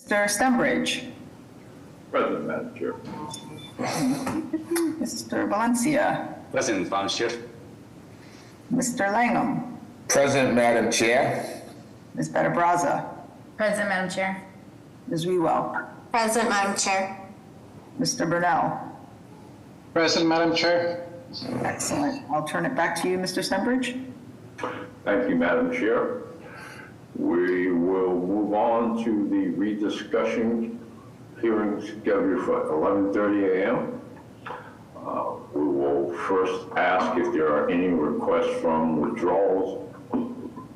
Mr. Stembridge. Present, Madam Chair. Mr. Valencia. Present, Madam Chair. Mr. Langham. Present, Madam Chair. Ms. Bettabraza. Present, Madam Chair. Ms. Wewell. Present, Madam Chair. Mr. Burnell. Present, Madam Chair. Excellent. I'll turn it back to you, Mr. Stembridge. Thank you, Madam Chair. We will move on to the rediscussion hearing scheduled for 11:30 a.m. We will first ask if there are any requests from withdrawals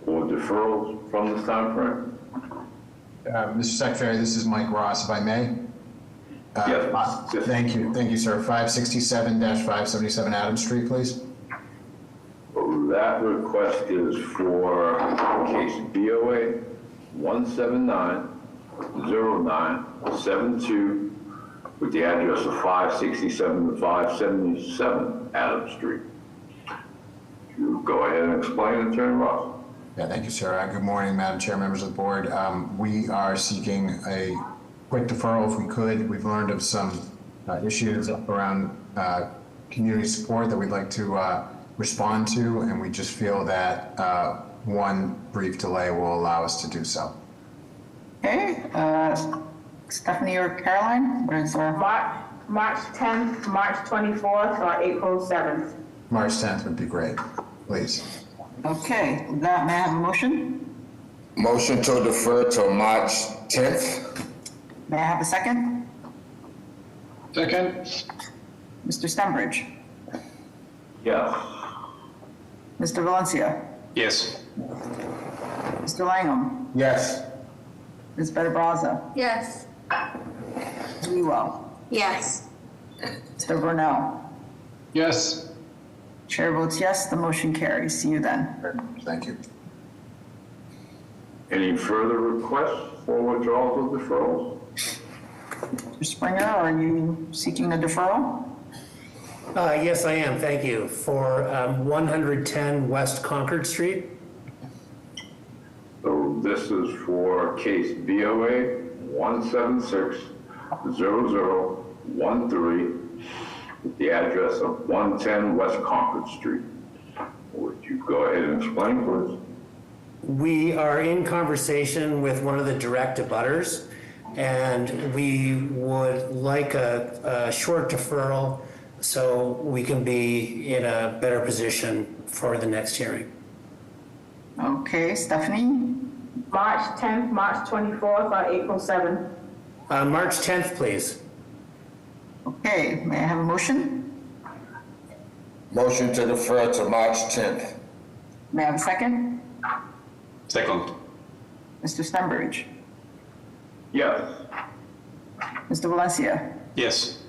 or deferrals from this time frame. Mr. Secretary, this is Mike Ross, if I may. Yes. Thank you, sir. 567-577 Adams Street, please. That request is for case BOA 1790972 with the address of 567 to 577 Adams Street. You go ahead and explain, Attorney Ross. Yeah, thank you, sir. Good morning, Madam Chair, members of the board. We are seeking a quick deferral if we could. We've learned of some issues around community support that we'd like to respond to, and we just feel that one brief delay will allow us to do so. Okay, Stephanie or Caroline, what is our? March 10th, March 24th, or April 7th. March 10th would be great, please. Okay, with that, may I have a motion? Motion to defer to March 10th. May I have a second? Second. Mr. Stembridge. Yes. Mr. Valencia. Yes. Mr. Langham. Yes. Ms. Bettabraza. Yes. Ms. Wewell. Yes. Mr. Burnell. Yes. Chair votes yes, the motion carries. See you then. Thank you. Any further requests for withdrawals or deferrals? Mr. Springer, are you seeking a deferral? Yes, I am. Thank you. For 110 West Concord Street. So this is for case BOA 1760013 with the address of 110 West Concord Street. Would you go ahead and explain, please? We are in conversation with one of the direct abutters, and we would like a short deferral so we can be in a better position for the next hearing. Okay, Stephanie? March 10th, March 24th, or April 7th. March 10th, please. Okay, may I have a motion? Motion to defer to March 10th. May I have a second? Second. Mr. Stembridge. Yes. Mr. Valencia. Yes.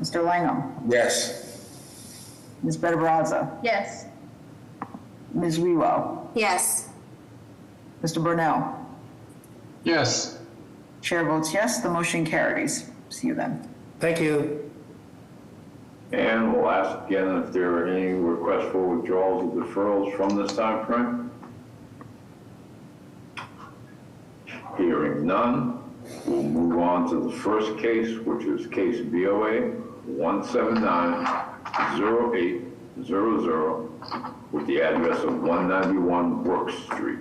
Mr. Langham. Yes. Ms. Bettabraza. Yes. Ms. Wewell. Yes. Mr. Burnell. Yes. Chair votes yes, the motion carries. See you then. Thank you. And we'll ask again if there are any requests for withdrawals or deferrals from this time frame. Hearing none, we'll move on to the first case, which is case BOA 1790800 with the address of 191 Brooks Street.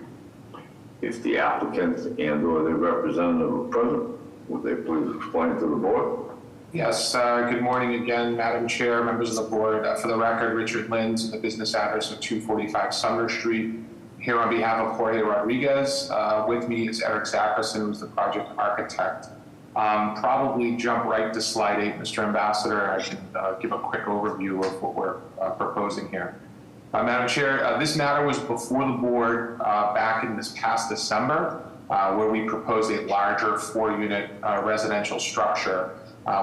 If the applicants and/or their representative are present, would they please explain to the board? Yes, good morning again, Madam Chair, members of the board. For the record, Richard Lins, the business address of 245 Sumner Street. Here on behalf of Jorge Rodriguez, with me is Eric Zackerson, who's the project architect. Probably jump right to slide 8, Mr. Ambassador. I can give a quick overview of what we're proposing here. Madam Chair, this matter was before the board back in this past December, where we proposed a larger 4-unit residential structure.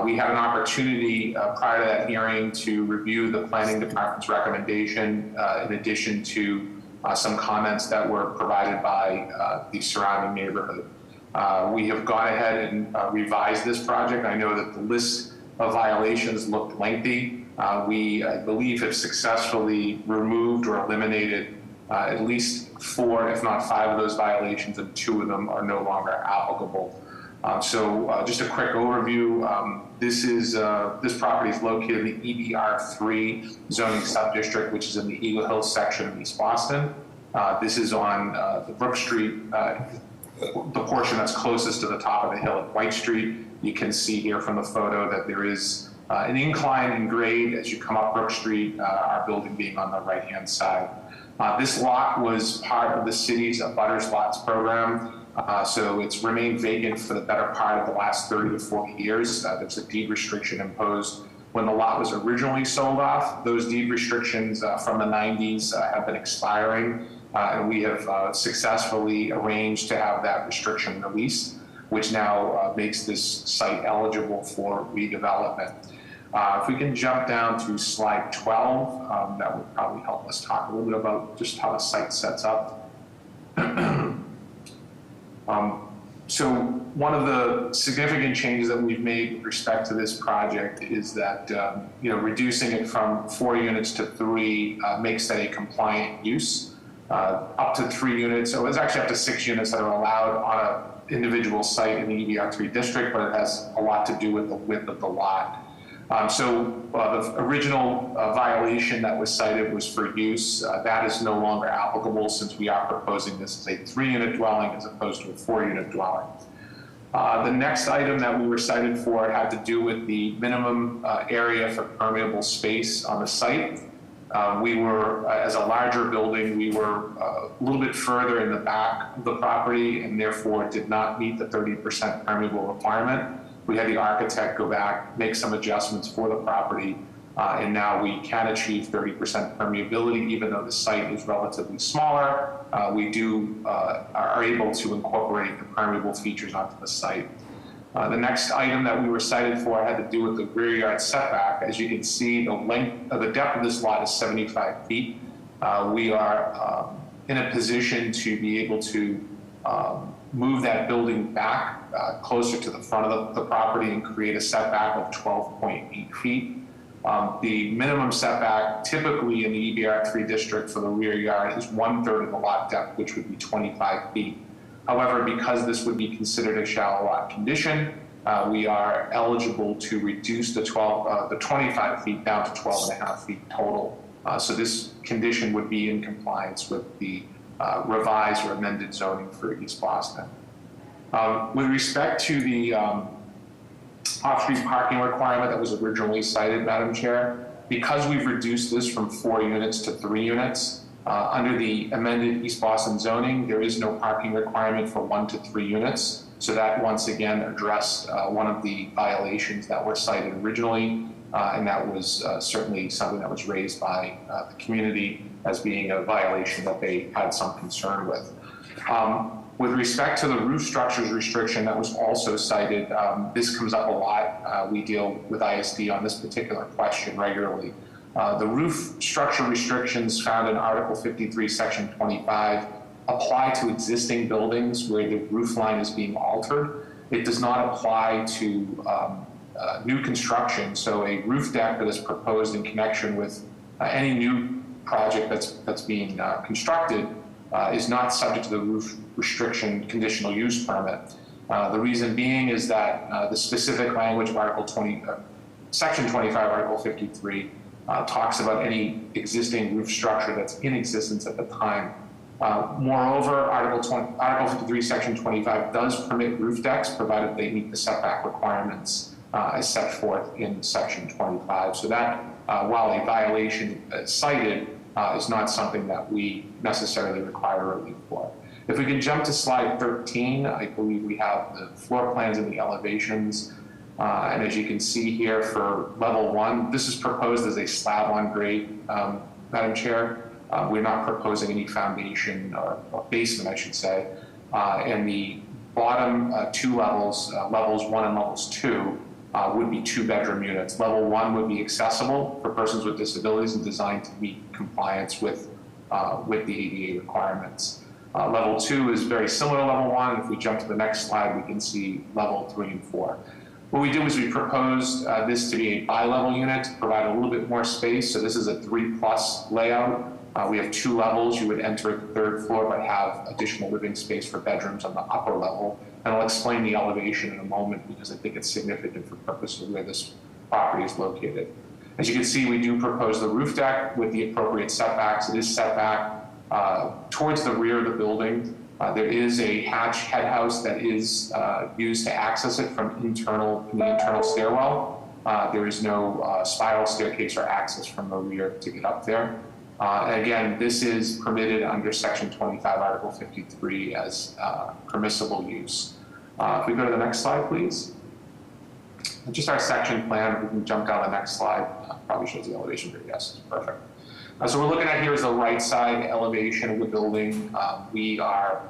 We had an opportunity prior to that hearing to review the planning department's recommendation in addition to some comments that were provided by the surrounding neighborhood. We have gone ahead and revised this project. I know that the list of violations looked lengthy. We, I believe, have successfully removed or eliminated at least 4, if not 5 of those violations, and 2 of them are no longer applicable. Just a quick overview. This property is located in the EBR3 zoning subdistrict, which is in the Eagle Hill section of East Boston. This is on the Brook Street, the portion that's closest to the top of the hill at White Street. You can see here from the photo that there is an incline in grade as you come up Brook Street, our building being on the right-hand side. This lot was part of the city's Abutters Lots program. So it's remained vacant for the better part of the last 30 to 40 years. There's a deed restriction imposed when the lot was originally sold off. Those deed restrictions from the 90s have been expiring, and we have successfully arranged to have that restriction released, which now makes this site eligible for redevelopment. If we can jump down to slide 12, that would probably help us talk a little bit about just how the site sets up. So one of the significant changes that we've made with respect to this project is that reducing it from 4 units to 3 makes that a compliant use. Up to 3 units, so it's actually up to 6 units that are allowed on an individual site in the EBR3 district, but it has a lot to do with the width of the lot. The original violation that was cited was for use. That is no longer applicable since we are proposing this as a 3-unit dwelling as opposed to a 4-unit dwelling. The next item that we were cited for had to do with the minimum area for permeable space on the site. We were, as a larger building, we were a little bit further in the back of the property and therefore did not meet the 30% permeable requirement. We had the architect go back, make some adjustments for the property, and now we can achieve 30% permeability, even though the site is relatively smaller. We are able to incorporate the permeable features onto the site. The next item that we were cited for had to do with the rear yard setback. As you can see, the depth of this lot is 75 feet. We are in a position to be able to move that building back closer to the front of the property and create a setback of 12.8 feet. The minimum setback typically in the EBR3 district for the rear yard is 1/3 of the lot depth, which would be 25 feet. However, because this would be considered a shallow lot condition, we are eligible to reduce the 25 feet down to 12.5 feet total. So this condition would be in compliance with the revised or amended zoning for East Boston. With respect to the off-street parking requirement that was originally cited, Madam Chair, because we've reduced this from 4 units to 3 units, under the amended East Boston zoning, there is no parking requirement for 1 to 3 units. So that once again addressed one of the violations that were cited originally, and that was certainly something that was raised by the community as being a violation that they had some concern with. With respect to the roof structures restriction that was also cited, this comes up a lot. We deal with ISD on this particular question regularly. The roof structure restrictions found in Article 53, Section 25 apply to existing buildings where the roof line is being altered. It does not apply to new construction. So a roof deck that is proposed in connection with any new project that's being constructed is not subject to the roof restriction conditional use permit. The reason being is that the specific language of Section 25, Article 53 talks about any existing roof structure that's in existence at the time. Moreover, Article 53, Section 25 does permit roof decks provided they meet the setback requirements as set forth in Section 25. So that, while a violation cited, is not something that we necessarily require relief for. If we can jump to slide 13, I believe we have the floor plans and the elevations. And as you can see here for level 1, this is proposed as a slab on grade, Madam Chair. We're not proposing any foundation or basement, I should say. And the bottom 2 levels, levels 1 and levels 2, would be 2-bedroom units. Level 1 would be accessible for persons with disabilities and designed to meet compliance with the ADA requirements. Level 2 is very similar to level 1. If we jump to the next slide, we can see level 3 and 4. What we did was we proposed this to be a bi-level unit to provide a little bit more space. So this is a 3+ layout. We have 2 levels. You would enter at the 3rd floor, but have additional living space for bedrooms on the upper level. And I'll explain the elevation in a moment because I think it's significant for purpose of where this property is located. As you can see, we do propose the roof deck with the appropriate setbacks. It is set back towards the rear of the building. There is a hatch head house that is used to access it from the internal stairwell. There is no spiral staircase or access from the rear to get up there. And again, this is permitted under Section 25, Article 53 as permissible use. If we go to the next slide, please. Just our section plan, we can jump down to the next slide. Probably shows the elevation here, yes, perfect. So we're looking at here is the right side elevation of the building. We are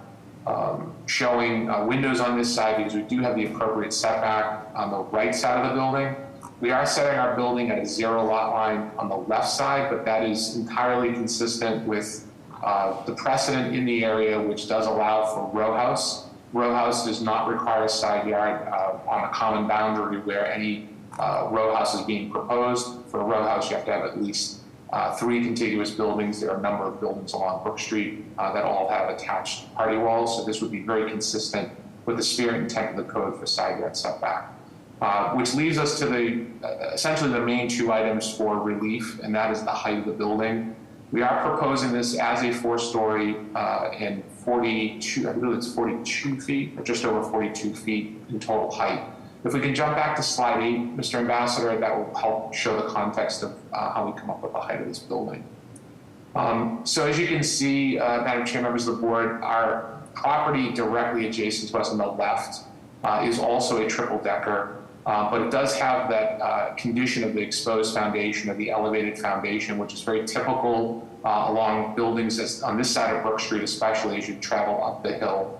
showing windows on this side because we do have the appropriate setback on the right side of the building. We are setting our building at a 0 lot line on the left side, but that is entirely consistent with the precedent in the area, which does allow for row house. Row house does not require a side yard on a common boundary where any row house is being proposed. For a row house, you have to have at least 3 contiguous buildings. There are a number of buildings along Brook Street that all have attached party walls, so this would be very consistent with the spirit and intent of the code for side yard setback. Which leads us to the essentially the main 2 items for relief, and that is the height of the building. We are proposing this as a 4-story and 42, I believe it's 42 feet, or just over 42 feet in total height. If we can jump back to slide 8, Mr. Ambassador, that will help show the context of how we come up with the height of this building. So as you can see, Madam Chair, members of the board, our property directly adjacent to us on the left is also a triple decker, but it does have that condition of the exposed foundation or the elevated foundation, which is very typical along buildings on this side of Brook Street, especially as you travel up the hill.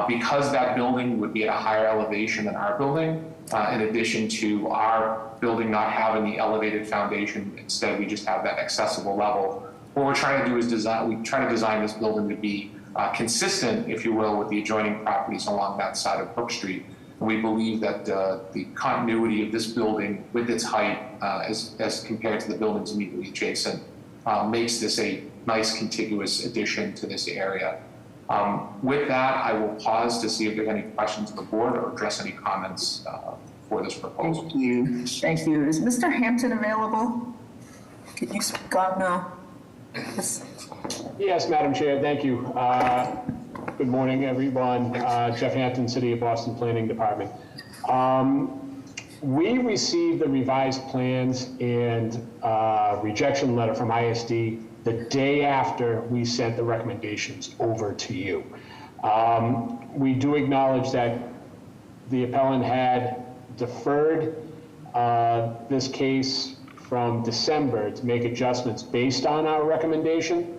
Because that building would be at a higher elevation than our building, in addition to our building not having the elevated foundation, instead we just have that accessible level. What we're trying to do is we try to design this building to be consistent, if you will, with the adjoining properties along that side of Brook Street. And we believe that the continuity of this building with its height as compared to the buildings immediately adjacent makes this a nice contiguous addition to this area. With that, I will pause to see if there are any questions of the board or address any comments for this proposal. Thank you. Thank you. Is Mr. Hampton available? Can you speak on now? Yes, Madam Chair, thank you. Good morning, everyone. Jeff Hampton, City of Boston Planning Department. We received the revised plans and rejection letter from ISD the day after we sent the recommendations over to you. We do acknowledge that the appellant had deferred this case from December to make adjustments based on our recommendation.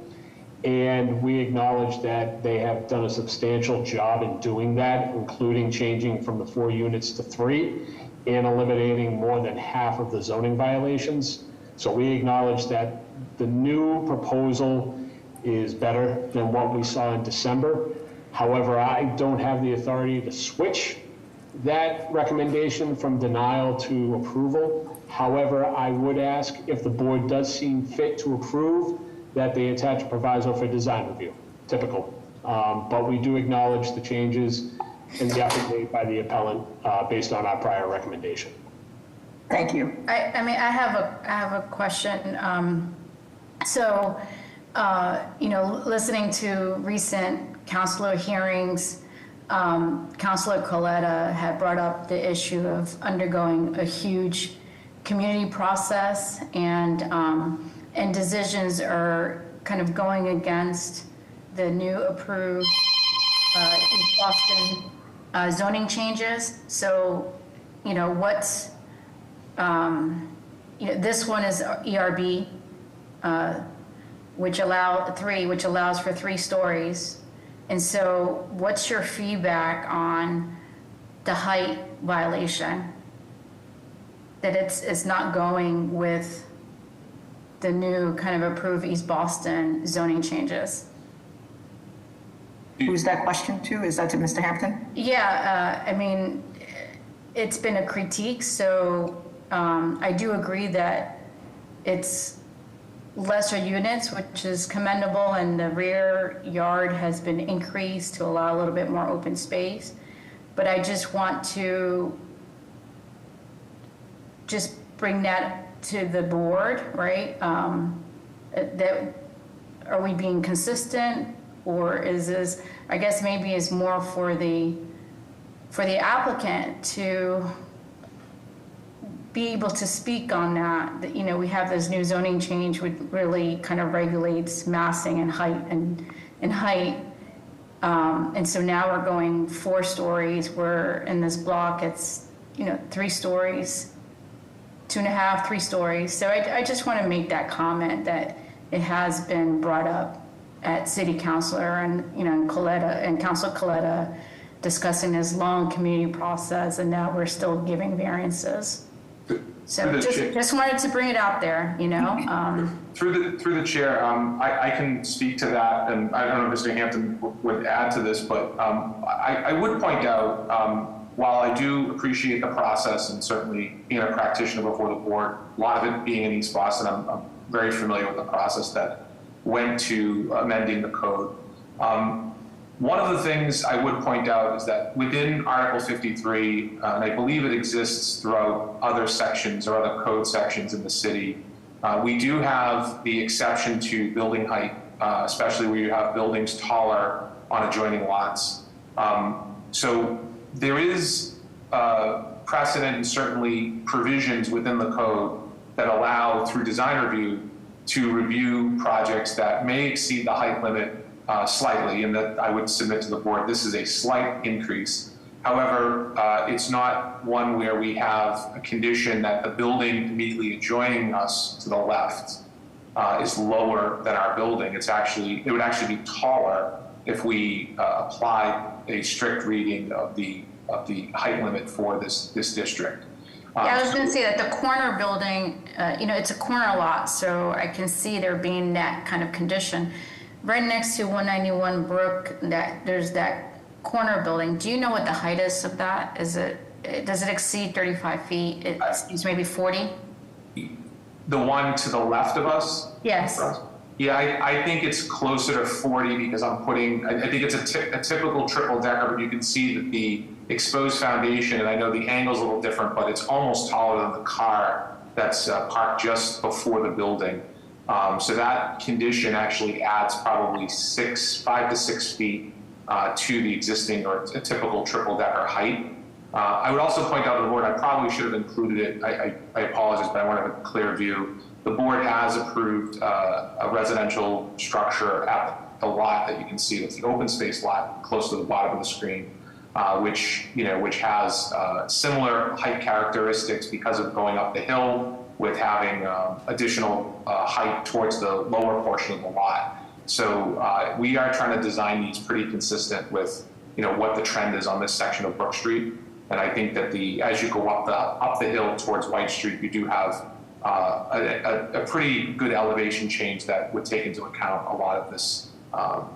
And we acknowledge that they have done a substantial job in doing that, including changing from the 4 units to 3 and eliminating more than half of the zoning violations. So we acknowledge that the new proposal is better than what we saw in December. However, I don't have the authority to switch that recommendation from denial to approval. However, I would ask if the board does seem fit to approve that they attach a proviso for design review, typical. But we do acknowledge the changes and the effort made by the appellant based on our prior recommendation. Thank you. I mean, I have a question. Listening to recent councilor hearings, Councilor Coletta had brought up the issue of undergoing a huge community process, and decisions are kind of going against the new approved East Boston zoning changes. So, this one is ERB, which allows for 3 stories. And so what's your feedback on the height violation? That it's not going with the new kind of approved East Boston zoning changes? Who's that question to? Is that to Mr. Hampton? Yeah, I mean, it's been a critique, so I do agree that it's lesser units, which is commendable, and the rear yard has been increased to allow a little bit more open space. but I just want to just bring that to the board, right? That, are we being consistent, or is this, I guess maybe is more for the applicant to be able to speak on that. You know, we have this new zoning change which really kind of regulates massing and height and height. And so now we're going 4 stories, where in this block it's, you know, 3 stories, 2.5, 3 stories. So I just want to make that comment that it has been brought up at City Councilor and, you know, Coletta and Council Coletta discussing this long community process, and now we're still giving variances. So just wanted to bring it out there, you know. Through the chair, I can speak to that, and I don't know if Mr. Hampton would add to this, but I would point out, while I do appreciate the process and certainly being a practitioner before the board, a lot of it being in East Boston, I'm very familiar with the process that went to amending the code. One of the things I would point out is that within Article 53, and I believe it exists throughout other sections or other code sections in the city, we do have the exception to building height, especially where you have buildings taller on adjoining lots. So there is precedent and certainly provisions within the code that allow, through design review, to review projects that may exceed the height limit slightly, and that I would submit to the board, this is a slight increase. However, it's not one where we have a condition that the building immediately adjoining us to the left is lower than our building. It would actually be taller if we applied a strict reading of the height limit for this district. Yeah, I was going to say that the corner building, you know, it's a corner lot, so I can see there being that kind of condition. Right next to 191 Brook, there's that corner building. Do you know what the height is of that? Does it exceed 35 feet? It's maybe 40? The one to the left of us? Yes. Yeah, I think it's closer to 40 because I think it's a typical triple decker, but you can see that the exposed foundation, and I know the angle's a little different, but it's almost taller than the car that's parked just before the building. So that condition actually adds probably 5 to 6 feet to the existing or a typical triple decker height. I would also point out to the board, I probably should have included it. I apologize, but I want to have a clear view. The board has approved a residential structure at the lot that you can see. It's the open space lot close to the bottom of the screen, which has similar height characteristics because of going up the hill, with having additional height towards the lower portion of the lot. So we are trying to design these pretty consistent with, you know, what the trend is on this section of Brook Street. And I think that as you go up the hill towards White Street, you do have a pretty good elevation change that would take into account a lot of this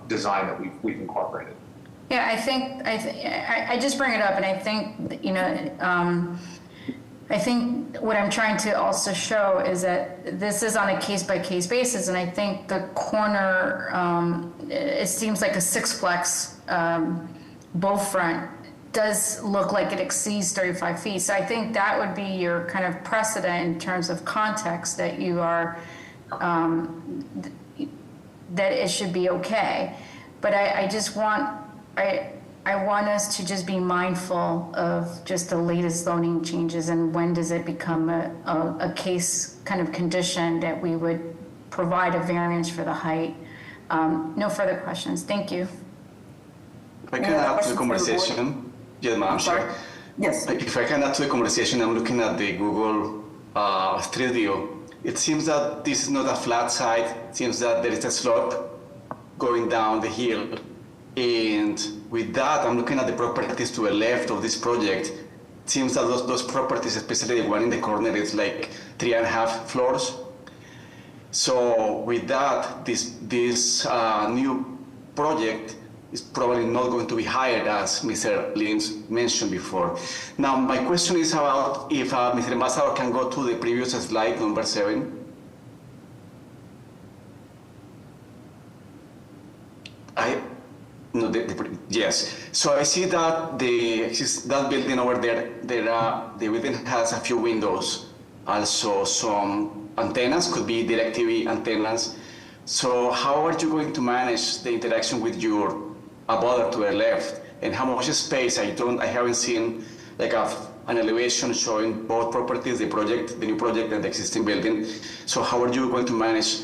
design that we've incorporated. Yeah, I just bring it up, and I think, you know, I think what I'm trying to also show is that this is on a case-by-case basis, and I think the corner, it seems like a sixplex bow front does look like it exceeds 35 feet. So I think that would be your kind of precedent in terms of context that you are, that it should be okay. But I just want, I want us to just be mindful of just the latest zoning changes and when does it become a case kind of condition that we would provide a variance for the height. No further questions. Thank you. If I can add to the conversation, yes, Madam Chair. Yes. If I can add to the conversation, I'm looking at the Google Street View. It seems that this is not a flat site. It seems that there is a slope going down the hill. And with that, I'm looking at the properties to the left of this project. It seems that those properties, especially the one in the corner, is like 3.5 floors. So with that, this new project is probably not going to be higher, as Mr. Lins mentioned before. Now, my question is about if Mr. Ambassador can go to the previous slide, number 7. No, yes. So I see that that building over there, the building has a few windows, also some antennas, could be DirecTV antennas. So how are you going to manage the interaction with your abutter to the left, and how much space? I haven't seen like an elevation showing both properties, the new project and the existing building. So how are you going to manage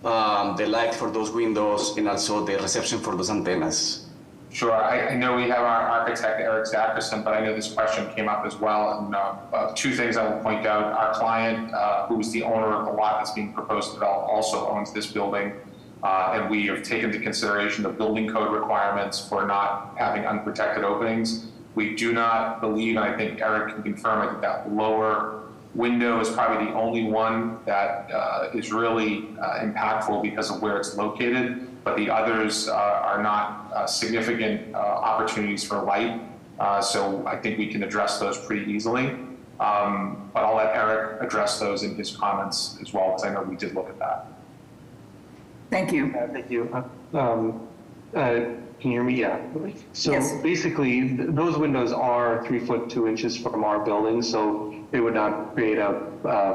the light for those windows and also the reception for those antennas? Sure. I know we have our architect, Eric Zackerson, but I know this question came up as well. And two things I will point out. Our client, who is the owner of the lot that's being proposed to develop, also owns this building. And we have taken into consideration the building code requirements for not having unprotected openings. We do not believe, and I think Eric can confirm it, that lower window is probably the only one that is really impactful because of where it's located, but the others are not significant opportunities for light. So I think we can address those pretty easily. But I'll let Eric address those in his comments as well, because I know we did look at that. Thank you. Thank you. Can you hear me? Yeah. So yes. Basically, those windows are 3 foot 2 inches from our building, so they would not create a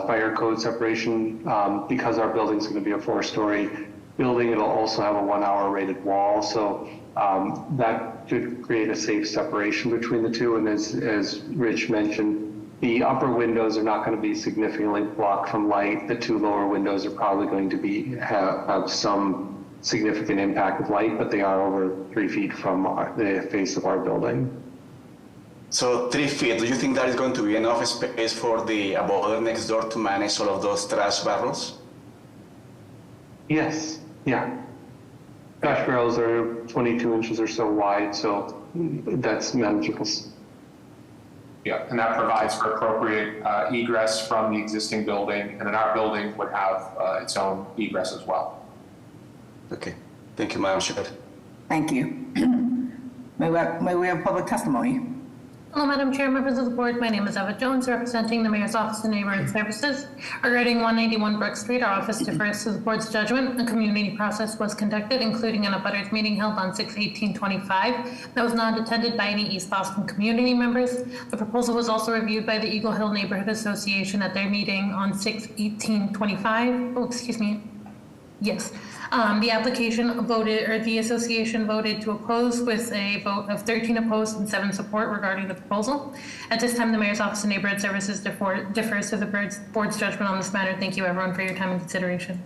fire code separation. Because our building is going to be a 4-story building, it'll also have a 1-hour rated wall, so that should create a safe separation between the two. And as Rich mentioned, the upper windows are not going to be significantly blocked from light. The 2 lower windows are probably going to have some significant impact of light, but they are over 3 feet from the face of our building. So 3 feet, do you think that is going to be enough space for the abutter next door to manage all of those trash barrels? Yes, yeah. Trash barrels are 22 inches or so wide, so that's manageable. Yeah, and that provides for appropriate egress from the existing building, and then our building would have its own egress as well. Okay, thank you, Madam Chair. Thank you. May we have public testimony? Hello, Madam Chair, members of the board. My name is Eva Jones, representing the Mayor's Office of Neighborhood Services. Regarding 191 Brook Street, our office defers to the board's judgment. A community process was conducted, including an abutters meeting held on 6/18/25 that was not attended by any East Boston community members. The proposal was also reviewed by the Eagle Hill Neighborhood Association at their meeting on 6/18/25. Oh, excuse me. Yes. The application voted, or the association voted to oppose with a vote of 13 opposed and 7 support regarding the proposal. At this time, the Mayor's Office of Neighborhood Services differs to the board's judgment on this matter. Thank you, everyone, for your time and consideration.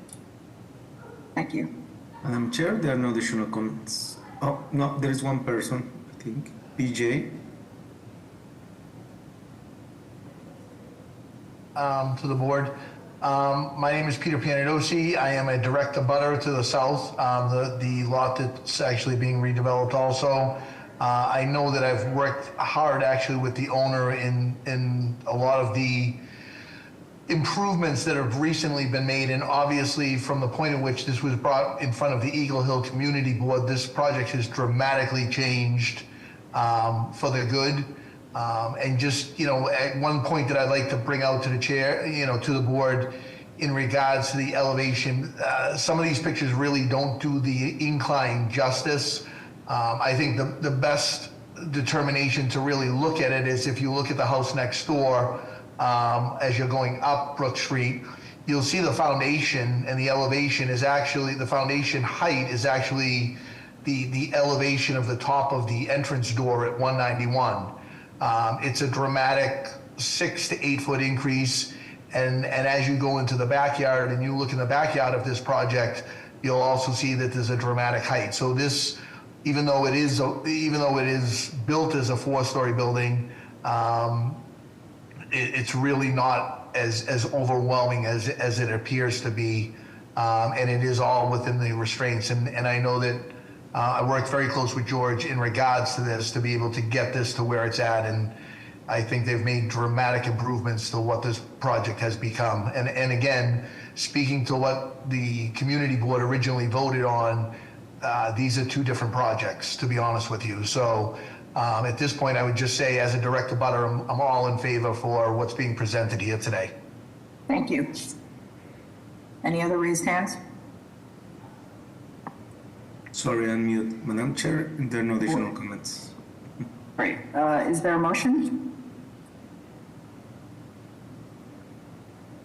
Thank you. Madam Chair, there are no additional comments. Oh, no, there is one person, I think. PJ. To the board. My name is Peter Pianadosi. I am a direct abutter to the south, the lot that's actually being redeveloped also. I know that I've worked hard actually with the owner in a lot of the improvements that have recently been made, and obviously from the point at which this was brought in front of the Eagle Hill Community Board, this project has dramatically changed for the good. And just, at one point that I'd like to bring out to the chair, to the board in regards to the elevation, some of these pictures really don't do the incline justice. I think the best determination to really look at it is if you look at the house next door, as you're going up Brook Street, you'll see the foundation, and the elevation is actually, the foundation height is actually the elevation of the top of the entrance door at 191. It's a dramatic 6 to 8 foot increase, and as you go into the backyard and you look in the backyard of this project, you'll also see that there's a dramatic height. So this, even though it is built as a 4-story building, it's really not as overwhelming as it appears to be, and it is all within the restraints. And I know that I worked very close with George in regards to this to be able to get this to where it's at, and I think they've made dramatic improvements to what this project has become. And again, speaking to what the community board originally voted on, these are 2 different projects, to be honest with you. So at this point, I would just say, as a direct abutter, I'm all in favor for what's being presented here today. Thank you. Any other raised hands? Sorry, unmute. Madam Chair, there are no additional comments. Great. Is there a motion?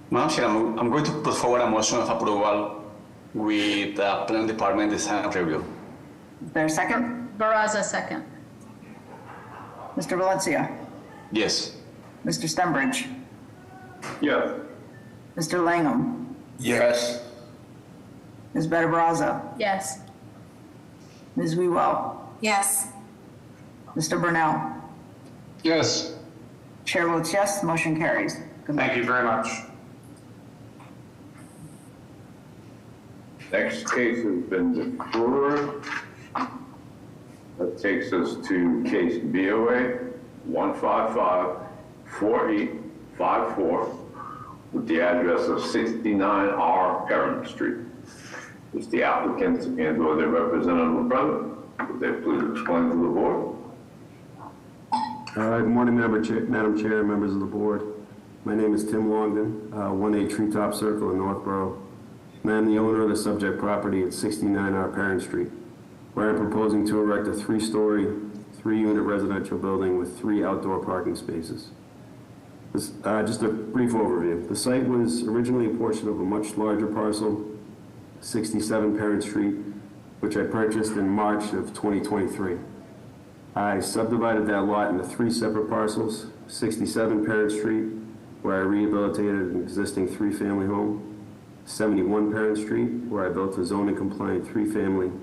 Madam Chair, I'm going to put forward a motion of approval with the Planning Department design review. Is there a second? Baraza, second. Mr. Valencia? Yes. Mr. Stenbridge? Yes. Mr. Langham? Yes. Ms. Better Baraza? Yes. Ms. Wewell? Yes. Mr. Burnell? Yes. Chair votes yes, motion carries. Good luck. Thank you very much. Next case has been deferred. That takes us to case BOA 1554854 with the address of 69R Parent Street. Is the applicant and/or their representative present? Would they please explain to the board? Good morning, Madam Chair, members of the board. My name is Tim Longden, 1A Treetop Circle in Northborough, and I'm the owner of the subject property at 69R Parent Street, where I'm proposing to erect a 3-story, 3-unit residential building with 3 outdoor parking spaces. Just a brief overview. The site was originally a portion of a much larger parcel, 67 Parent Street, which I purchased in March of 2023. I subdivided that lot into 3 separate parcels, 67 Parent Street, where I rehabilitated an existing 3-family home, 71 Parent Street, where I built a zoning compliant 3-family,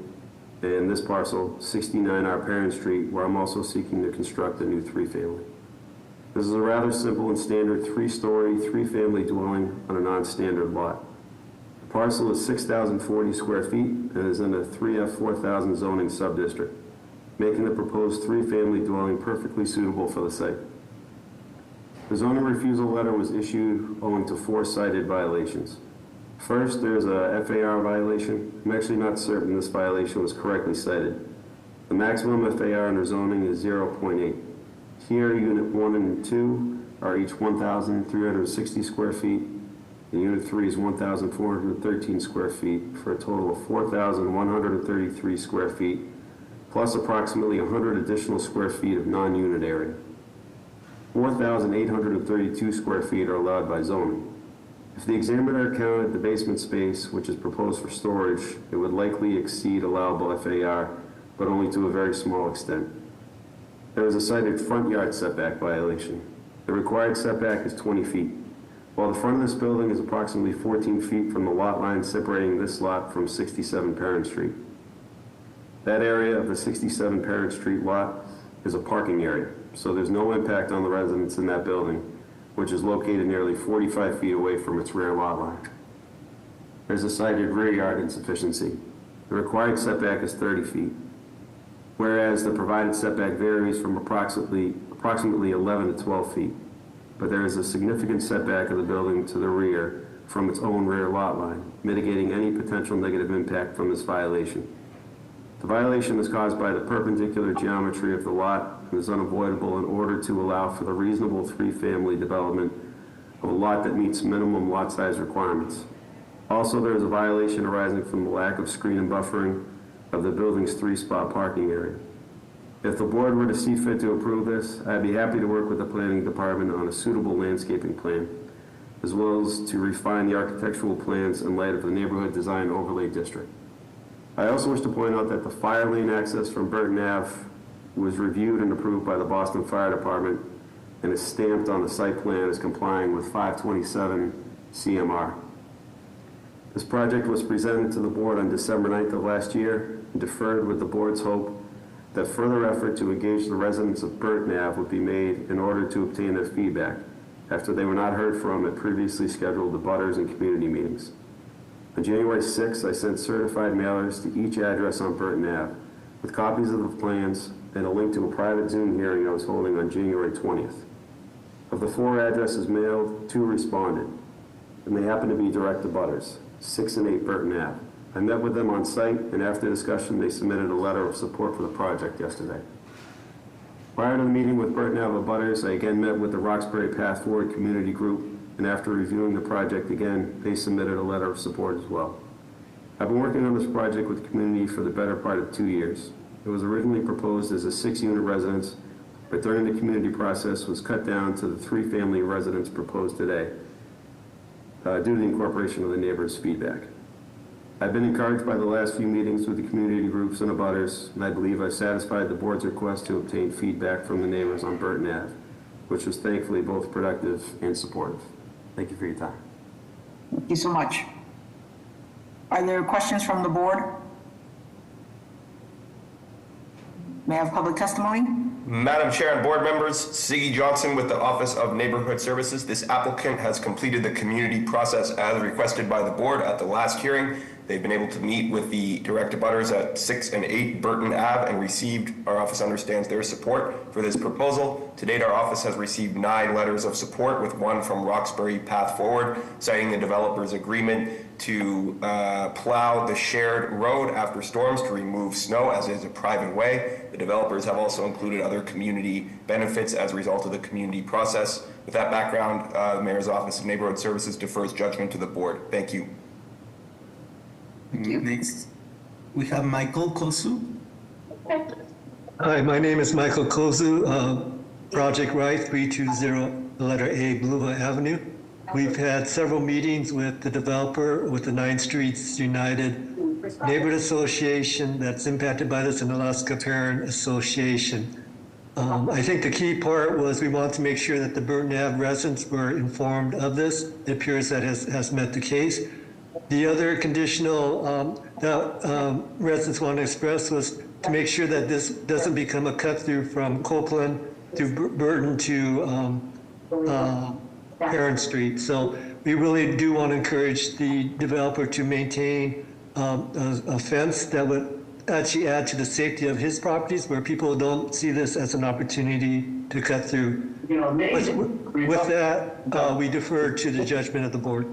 and this parcel, 69R Parent Street, where I'm also seeking to construct a new 3-family. This is a rather simple and standard 3-story, 3-family dwelling on a non-standard lot. The parcel is 6,040 square feet and is in a 3F 4,000 zoning subdistrict, making the proposed 3-family dwelling perfectly suitable for the site. The zoning refusal letter was issued owing to 4 cited violations. First, there's a FAR violation. I'm actually not certain this violation was correctly cited. The maximum FAR under zoning is 0.8. Here, Unit 1 and 2 are each 1,360 square feet, and Unit 3 is 1,413 square feet, for a total of 4,133 square feet, plus approximately 100 additional square feet of non-unit area. 4,832 square feet are allowed by zoning. If the examiner counted the basement space, which is proposed for storage, it would likely exceed allowable FAR, but only to a very small extent. There is a cited front yard setback violation. The required setback is 20 feet. While the front of this building is approximately 14 feet from the lot line separating this lot from 67 Parent Street. That area of the 67 Parent Street lot is a parking area, so there's no impact on the residents in that building, which is located nearly 45 feet away from its rear lot line. There's a cited rear yard insufficiency. The required setback is 30 feet, whereas the provided setback varies from approximately 11 to 12 feet. But there is a significant setback of the building to the rear from its own rear lot line, mitigating any potential negative impact from this violation. The violation is caused by the perpendicular geometry of the lot and is unavoidable in order to allow for the reasonable 3-family development of a lot that meets minimum lot size requirements. Also, there is a violation arising from the lack of screen and buffering of the building's 3-spot parking area. If the board were to see fit to approve this, I'd be happy to work with the planning department on a suitable landscaping plan, as well as to refine the architectural plans in light of the neighborhood design overlay district. I also wish to point out that the fire lane access from Burton Ave was reviewed and approved by the Boston Fire Department and is stamped on the site plan as complying with 527 CMR. This project was presented to the board on December 9th of last year and deferred with the board's hope that further effort to engage the residents of Burton Ave would be made in order to obtain their feedback after they were not heard from at previously scheduled abutters and community meetings. On January 6th, I sent certified mailers to each address on Burton Ave with copies of the plans and a link to a private Zoom hearing I was holding on January 20th. Of the 4 addresses mailed, 2 responded, and they happened to be direct abutters, 6 and 8 Burton Ave. I met with them on site, and after discussion, they submitted a letter of support for the project yesterday. Prior to the meeting with Burton Ave abutters, I again met with the Roxbury Path Forward Community Group, and after reviewing the project again, they submitted a letter of support as well. I've been working on this project with the community for the better part of 2 years. It was originally proposed as a 6-unit residence, but during the community process was cut down to the 3-family residence proposed today due to the incorporation of the neighbors' feedback. I've been encouraged by the last few meetings with the community groups and abutters, and I believe I satisfied the board's request to obtain feedback from the neighbors on Burton Ave, which was thankfully both productive and supportive. Thank you for your time. Thank you so much. Are there questions from the board? May I have public testimony? Madam Chair and board members, Siggy Johnson with the Office of Neighborhood Services. This applicant has completed the community process as requested by the board at the last hearing. They've been able to meet with the direct abutters at 6 and 8 Burton Ave and received, our office understands, their support for this proposal. To date, our office has received 9 letters of support, with 1 from Roxbury Path Forward, citing the developer's agreement to plow the shared road after storms to remove snow, as is a private way. The developers have also included other community benefits as a result of the community process. With that background, the Mayor's Office of Neighborhood Services defers judgment to the board. Thank you. Next, we have Michael Kosu. Hi, my name is Michael Kozu, Project Right, 320 letter A, Bluva Avenue. We've had several meetings with the developer, with the 9th Streets United Neighborhood Association that's impacted by this, and Alaska Parent Association. I think the key part was we wanted to make sure that the Burton Ave residents were informed of this. It appears that has met the case. The other conditional that residents want to express was to make sure that this doesn't become a cut through from Copeland to Burton to Parent Street. So we really do want to encourage the developer to maintain a fence that would actually add to the safety of his properties, where people don't see this as an opportunity to cut through. With that, we defer to the judgment of the board.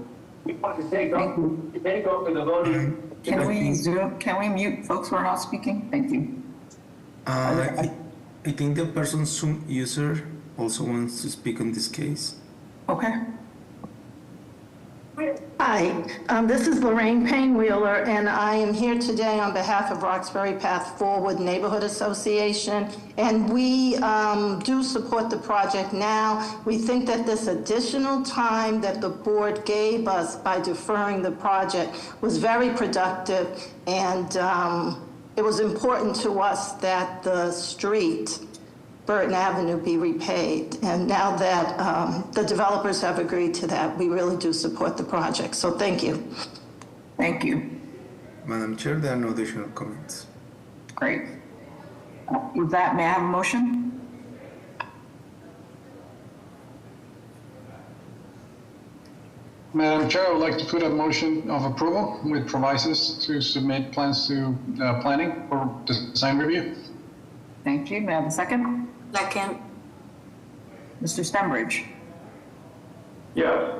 Can we mute folks who are not speaking? Thank you. I think the person's Zoom user also wants to speak on this case. Okay. Hi, this is Lorraine Payne Wheeler, and I am here today on behalf of Roxbury Path Forward Neighborhood Association, and we do support the project now. We think that this additional time that the board gave us by deferring the project was very productive, and it was important to us that the street, Burton Avenue, be repaid. And now that the developers have agreed to that, we really do support the project. So thank you. Thank you. Madam Chair, there are no additional comments. Great. With that, may I have a motion? Madam Chair, I would like to put a motion of approval with provisos to submit plans to planning for design review. Thank you. May I have a second? Second. Mr. Stembridge? Yes.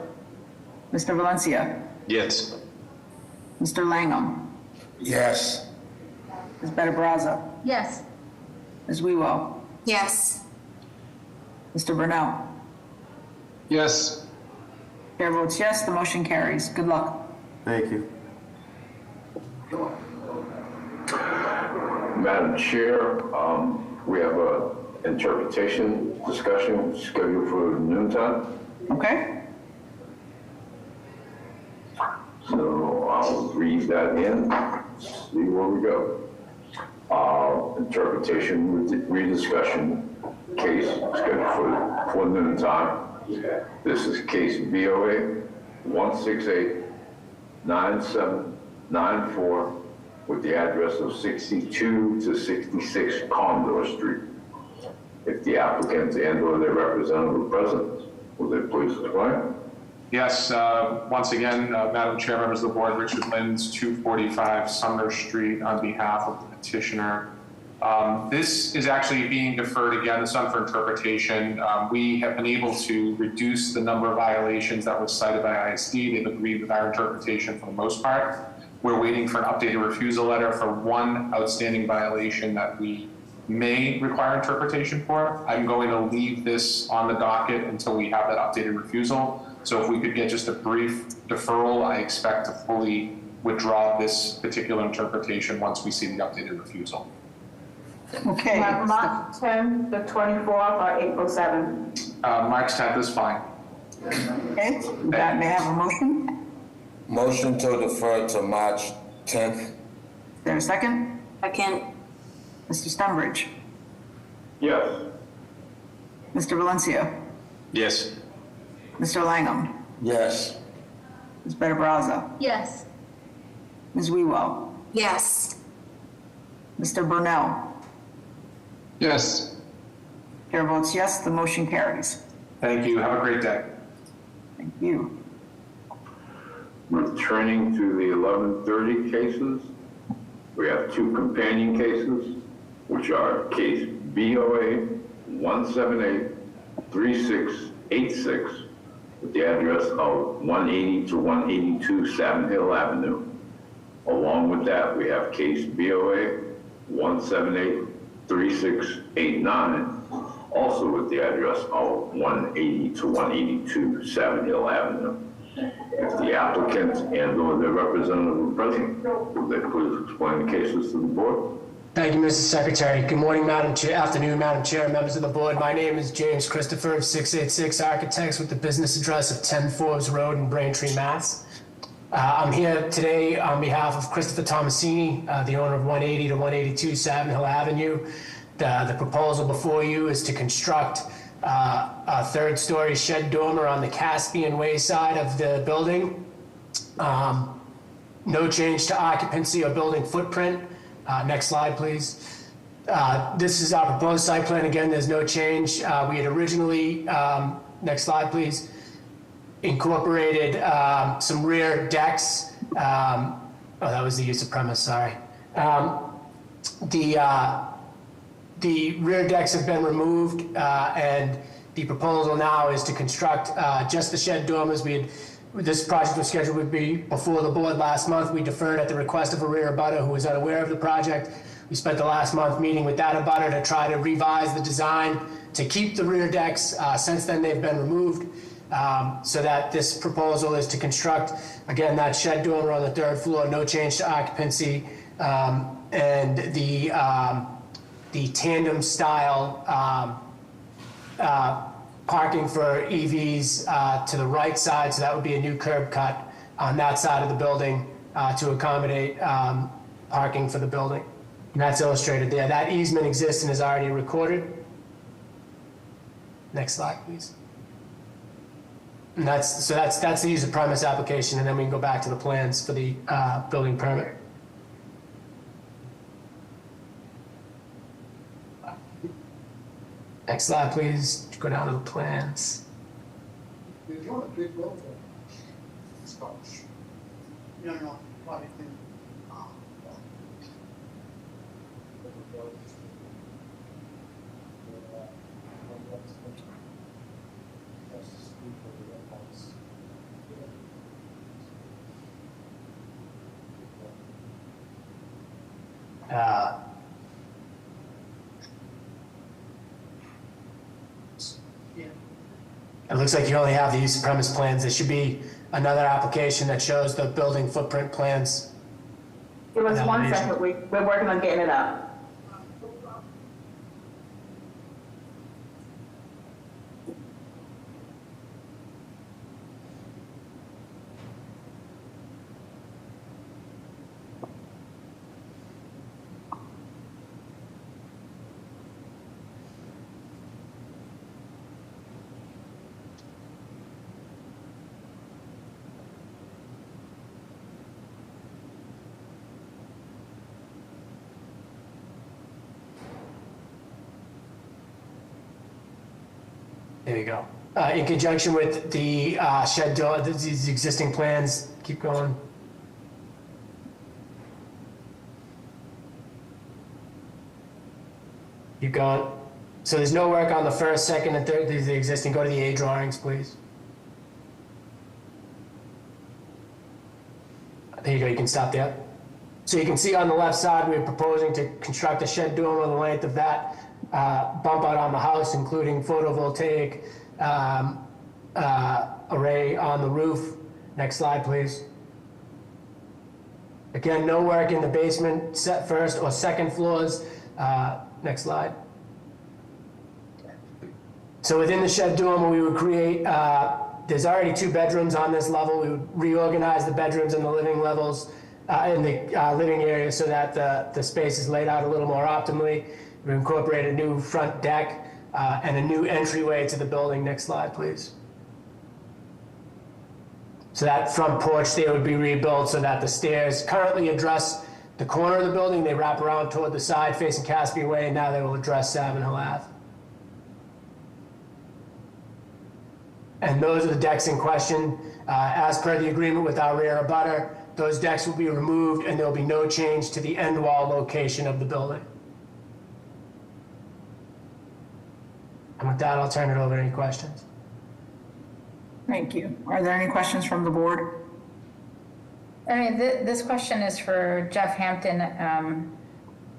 Mr. Valencia? Yes. Mr. Langham? Yes. Ms. Better-Brazza? Yes. Ms. Wewell? Yes. Mr. Burnell? Yes. Chair votes yes, the motion carries. Good luck. Thank you. Madam Chair, we have a interpretation discussion scheduled for noontime. Okay. So I'll read that in, see where we go. Interpretation rediscussion case scheduled for noontime. This is case BOA 1689794 with the address of 62 to 66 Condor Street. If the applicant and/or their representative are present, will they please explain? Yes, once again, Madam Chair, members of the board, Richard Lins, 245 Sumner Street, on behalf of the petitioner. This is actually being deferred again. It's done for interpretation. We have been able to reduce the number of violations that was cited by ISD. They've agreed with our interpretation for the most part. We're waiting for an updated refusal letter for one outstanding violation that we may require interpretation for. I'm going to leave this on the docket until we have that updated refusal. So if we could get just a brief deferral, I expect to fully withdraw this particular interpretation once we see the updated refusal. Okay. March 10th, the 24th, or April 7th? March 10th is fine. Okay, that may I have a motion? Motion to defer to March 10th. Is there a second? Second. Mr. Stenbridge? Yes. Mr. Valencia? Yes. Mr. Langham? Yes. Ms. Better Brazza? Yes. Ms. Wewell? Yes. Mr. Burnell? Yes. Chair votes yes, the motion carries. Thank you. Have a great day. Thank you. Returning to the 1130 cases, we have two companion cases, which are case BOA 1783686 with the address of 180 to 182 Savin Hill Avenue. Along with that, we have case BOA 1783689, also with the address of 180 to 182 Savin Hill Avenue. If the applicant and/or their representative are present, will they please explain the cases to the board? Thank you, Mr. Secretary. Good morning, Madam Chair, afternoon, Madam Chair, members of the board. My name is James Christopher of 686 Architects with the business address of 10 Forbes Road in Braintree, Mass. I'm here today on behalf of Christopher Tomasini, the owner of 180 to 182 Savin Hill Avenue. The proposal before you is to construct a third-story shed dormer on the Caspian Way side of the building. No change to occupancy or building footprint. Next slide, please. This is our proposed site plan. Again, there's no change. We had originally, next slide, please, incorporated some rear decks. Oh, that was the use of premise, sorry. The rear decks have been removed, and the proposal now is to construct just the shed dormers. This project was scheduled to be before the board last month. We deferred at the request of a rear abutter who was unaware of the project. We spent the last month meeting with that abutter to try to revise the design to keep the rear decks. Since then, they've been removed, so that this proposal is to construct, again, that shed dormer on the third floor, no change to occupancy, and the tandem style parking for EVs to the right side, so that would be a new curb cut on that side of the building to accommodate parking for the building. And that's illustrated there. That easement exists and is already recorded. Next slide, please. And that's the use of premise application, and then we can go back to the plans for the building permit. Next slide, please. Go down to the plans. It looks like you only have the use of premise plans. There should be another application that shows the building footprint plans. Give us 1 second, we're working on getting it up. There you go. In conjunction with the shed door, these existing plans, keep going. Keep going. So there's no work on the first, second, and third. These are the existing. Go to the A drawings, please. There you go. You can stop there. So you can see on the left side, we're proposing to construct a shed dormer on the length of that bump out on the house, including photovoltaic array on the roof. Next slide, please. Again, no work in the basement, first or second floors. Next slide. So within the shed dormer, we would create, there's already 2 bedrooms on this level. We would reorganize the bedrooms and the living levels in the living area so that the space is laid out a little more optimally. We incorporate a new front deck and a new entryway to the building. Next slide, please. So that front porch there would be rebuilt so that the stairs currently address the corner of the building. They wrap around toward the side facing Caspian Way, and now they will address Savin Hill Ave. And those are the decks in question. As per the agreement with our rear abutter, those decks will be removed and there will be no change to the end wall location of the building. And with that, I'll turn it over to any questions. Thank you. Are there any questions from the board? I mean, this question is for Jeff Hampton.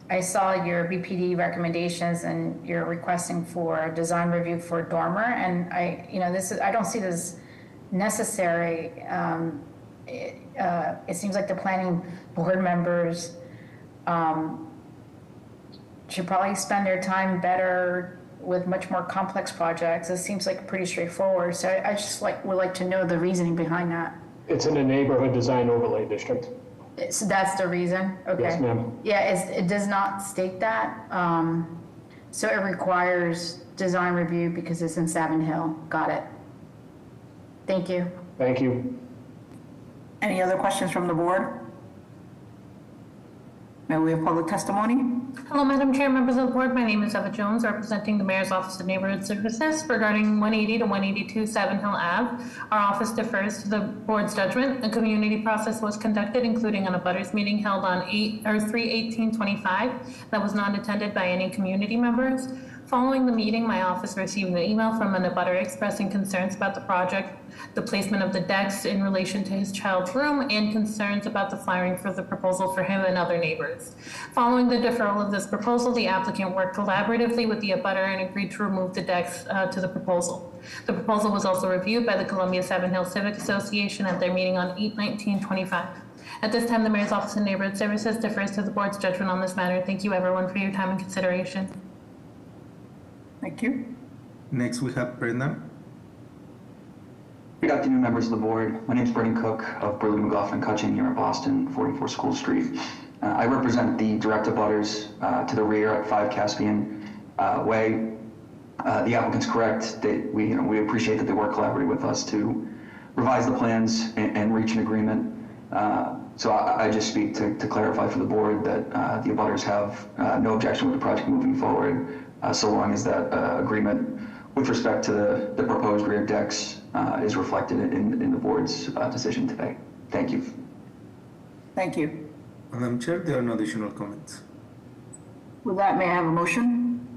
I saw your BPD recommendations and you're requesting for a design review for dormer, and I don't see this necessary. It seems like the planning board members should probably spend their time better with much more complex projects. It seems like pretty straightforward. So I just would like to know the reasoning behind that. It's in a neighborhood design overlay district. So that's the reason? Okay. Yes, ma'am. Yeah, it does not state that. So it requires design review because it's in Savin Hill. Got it. Thank you. Thank you. Any other questions from the board? May we have public testimony? Hello, Madam Chair, members of the board. My name is Eva Jones, representing the Mayor's Office of Neighborhood Services regarding 180 to 182 Savin Hill Ave. Our office defers to the board's judgment. A community process was conducted, including an abutters meeting held on 3/18/25 that was not attended by any community members. Following the meeting, my office received an email from an abutter expressing concerns about the project, the placement of the decks in relation to his child's room, and concerns about the flaring for the proposal for him and other neighbors. Following the deferral of this proposal, the applicant worked collaboratively with the abutter and agreed to remove the decks to the proposal. The proposal was also reviewed by the Columbia Savin Hill Civic Association at their meeting on 8/19/25. At this time, the Mayor's Office of Neighborhood Services defers to the board's judgment on this matter. Thank you, everyone, for your time and consideration. Thank you. Next, we have Brenda. Good afternoon, members of the board. My name is Brendan Cook of Burley McGoffin Cutching here in Boston, 44 School Street. I represent the direct abutters to the rear at 5 Caspian Way. The applicant's correct that we appreciate that they work collaboratively with us to revise the plans and reach an agreement. So I just speak to clarify for the board that the abutters have no objection with the project moving forward, so long as that agreement with respect to the proposed rear decks is reflected in the board's decision today. Thank you. Thank you. Madam Chair, there are no additional comments. With that, may I have a motion?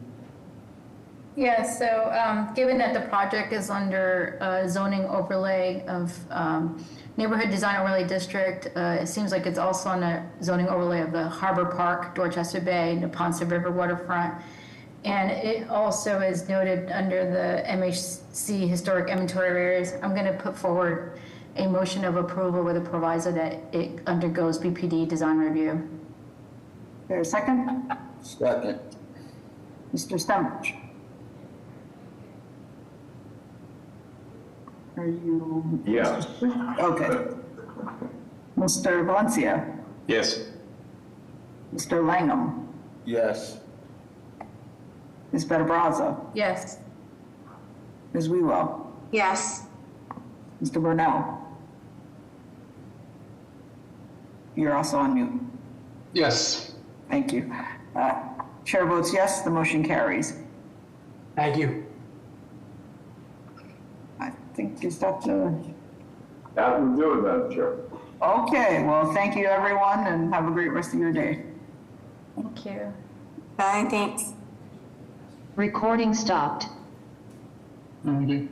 Yeah, so given that the project is under zoning overlay of neighborhood design overlay district, it seems like it's also on a zoning overlay of the Harbor Park, Dorchester Bay, Neponset River waterfront. And it also is noted under the MHC historic inventory areas. I'm going to put forward a motion of approval with a proviso that it undergoes BPD design review. Is there a second? Second. Mr. Stemich. Are you? Yes. Okay. Mr. Valencia. Yes. Mr. Langham. Yes. Ms. Bettabraza. Yes. Ms. Wewell. Yes. Mr. Burnell. You're also on mute. Yes. Thank you. Chair votes yes, the motion carries. Thank you. I think is that the... That will do it, Madam Chair. Okay, well, thank you, everyone, and have a great rest of your day. Thank you. Bye, thanks. Recording stopped. Okay.